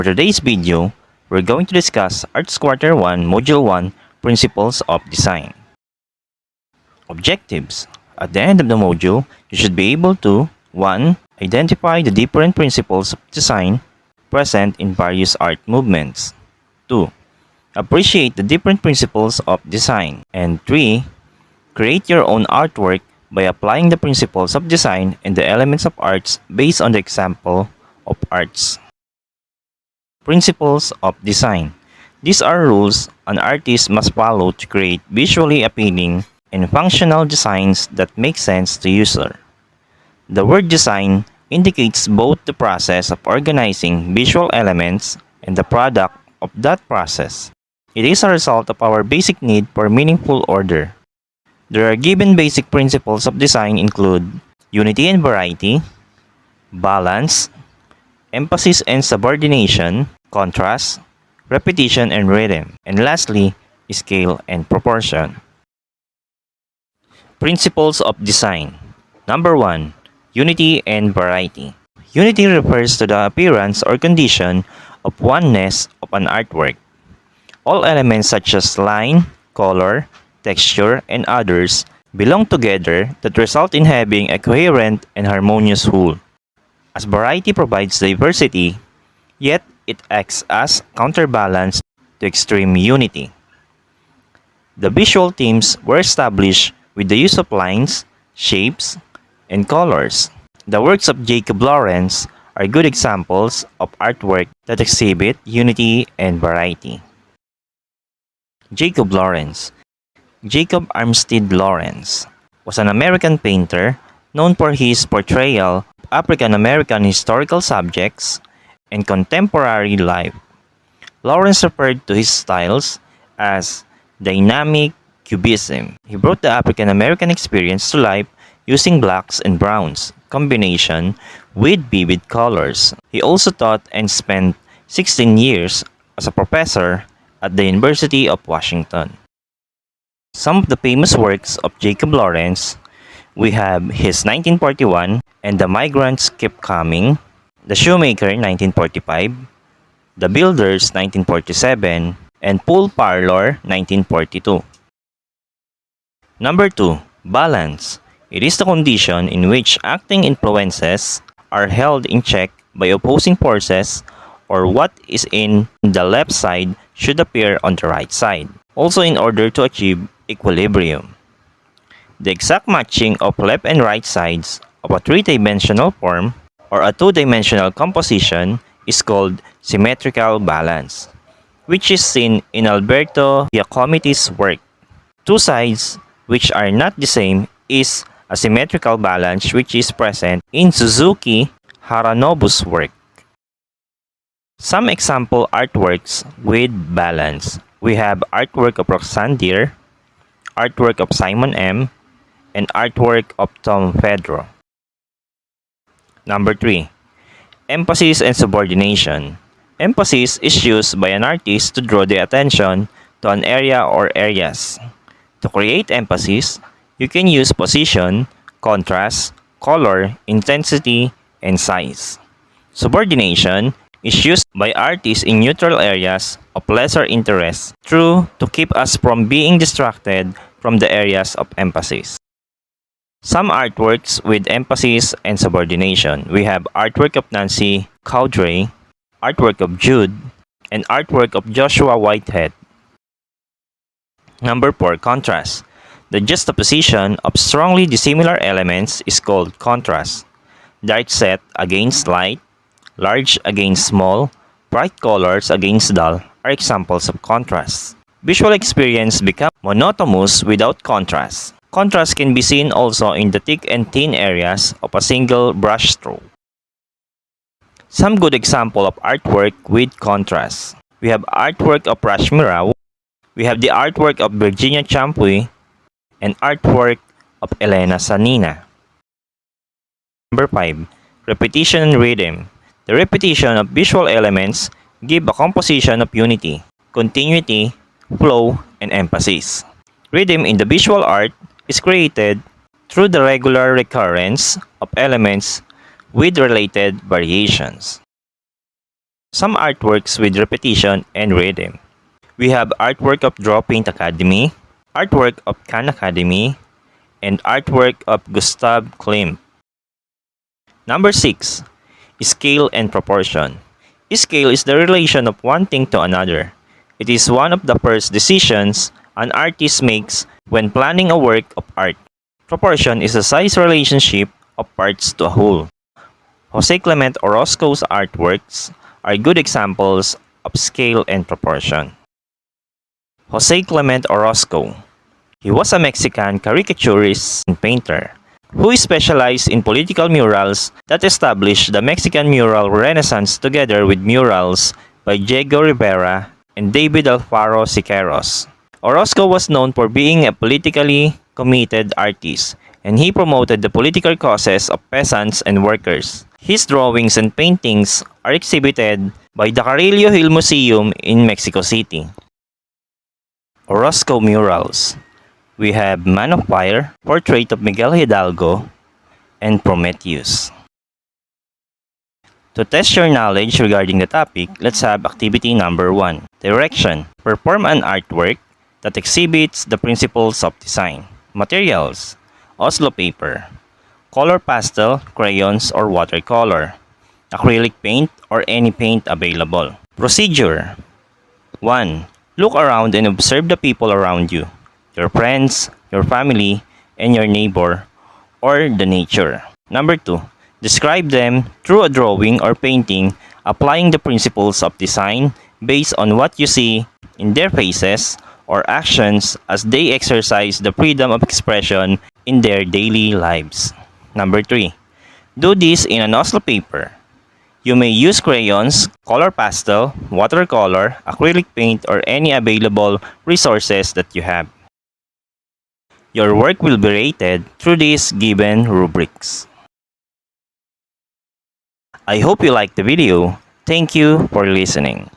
For today's video, we're going to discuss Arts Quarter 1, Module 1, Principles of Design. Objectives. At the end of the module, you should be able to 1. Identify the different principles of design present in various art movements. 2. Appreciate the different principles of design. And 3. Create your own artwork by applying the principles of design and the elements of arts based on the example of arts. Principles of design. These are rules an artist must follow to create visually appealing and functional designs that make sense to user. The word design indicates both the process of organizing visual elements and the product of that process. It is a result of our basic need for meaningful order. There are given basic principles of design include unity and variety, balance, emphasis and subordination, contrast, repetition and rhythm, and lastly, scale and proportion. Principles of design. Number 1. Unity and variety. Unity refers to the appearance or condition of oneness of an artwork. All elements such as line, color, texture, and others belong together that result in having a coherent and harmonious whole. As variety provides diversity, yet it acts as counterbalance to extreme unity. The visual themes were established with the use of lines, shapes, and colors. The works of Jacob Lawrence are good examples of artwork that exhibit unity and variety. Jacob Lawrence. Jacob Armstead Lawrence was an American painter known for his portrayal of African American historical subjects and contemporary life. Lawrence referred to his styles as dynamic cubism. He brought the African American experience to life using blacks and browns combination with vivid colors. He also taught and spent 16 years as a professor at the University of Washington. Some of the famous works of Jacob Lawrence, we have his 1941 and The Migrants Keep Coming, The Shoemaker 1945, The Builders 1947, and Pool Parlor 1942. Number 2. Balance. It is the condition in which acting influences are held in check by opposing forces, or what is in the left side should appear on the right side, also in order to achieve equilibrium. The exact matching of left and right sides of a three-dimensional form or a two-dimensional composition is called symmetrical balance, which is seen in Alberto Giacometti's work. Two sides which are not the same is a symmetrical balance which is present in Suzuki Haranobu's work. Some example artworks with balance. We have artwork of Roxane Deer, artwork of Simon M., and artwork of Tom Fedro. Number 3. Emphasis and subordination. Emphasis is used by an artist to draw the attention to an area or areas. To create emphasis, you can use position, contrast, color, intensity, and size. Subordination is used by artists in neutral areas of lesser interest to keep us from being distracted from the areas of emphasis. Some artworks with emphasis and subordination. We have artwork of Nancy Cowdray, artwork of Jude, and artwork of Joshua Whitehead. Number 4. Contrast. The juxtaposition of strongly dissimilar elements is called contrast. Dark set against light, large against small, bright colors against dull are examples of contrast. Visual experience becomes monotonous without contrast. Contrast can be seen also in the thick and thin areas of a single brushstroke. Some good example of artwork with contrast. We have artwork of Rashmi Rao, we have the artwork of Virginia Champouy, and artwork of Elena Sanina. Number 5. Repetition and rhythm. The repetition of visual elements give a composition of unity, continuity, flow, and emphasis. Rhythm in the visual art is created through the regular recurrence of elements with related variations. some artworks with repetition and rhythm. We have artwork of Draw Paint Academy, artwork of Khan Academy, and artwork of Gustav Klimt. Number 6. Scale and proportion. Scale is the relation of one thing to another. It is one of the first decisions an artist makes when planning a work of art. Proportion is the size relationship of parts to a whole. Jose Clemente Orozco's artworks are good examples of scale and proportion. Jose Clemente Orozco. He was a Mexican caricaturist and painter who specialized in political murals that established the Mexican mural renaissance together with murals by Diego Rivera and David Alfaro Siqueiros. Orozco was known for being a politically committed artist, and he promoted the political causes of peasants and workers. His drawings and paintings are exhibited by the Carrillo Hill Museum in Mexico City. Orozco murals. We have Man of Fire, portrait of Miguel Hidalgo, and Prometheus. To test your knowledge regarding the topic, let's have activity number 1. Direction. Perform an artwork that exhibits the principles of design. Materials. Oslo paper. Color pastel, crayons, or watercolor. Acrylic paint or any paint available. Procedure. 1. Look around and observe the people around you. Your friends, your family, and your neighbor, or the nature. Number 2. Describe them through a drawing or painting, applying the principles of design based on what you see in their faces or actions as they exercise the freedom of expression in their daily lives. Number 3. Do this in an Oslo paper. You may use crayons, color pastel, watercolor, acrylic paint, or any available resources that you have. Your work will be rated through these given rubrics. I hope you liked the video. Thank you for listening.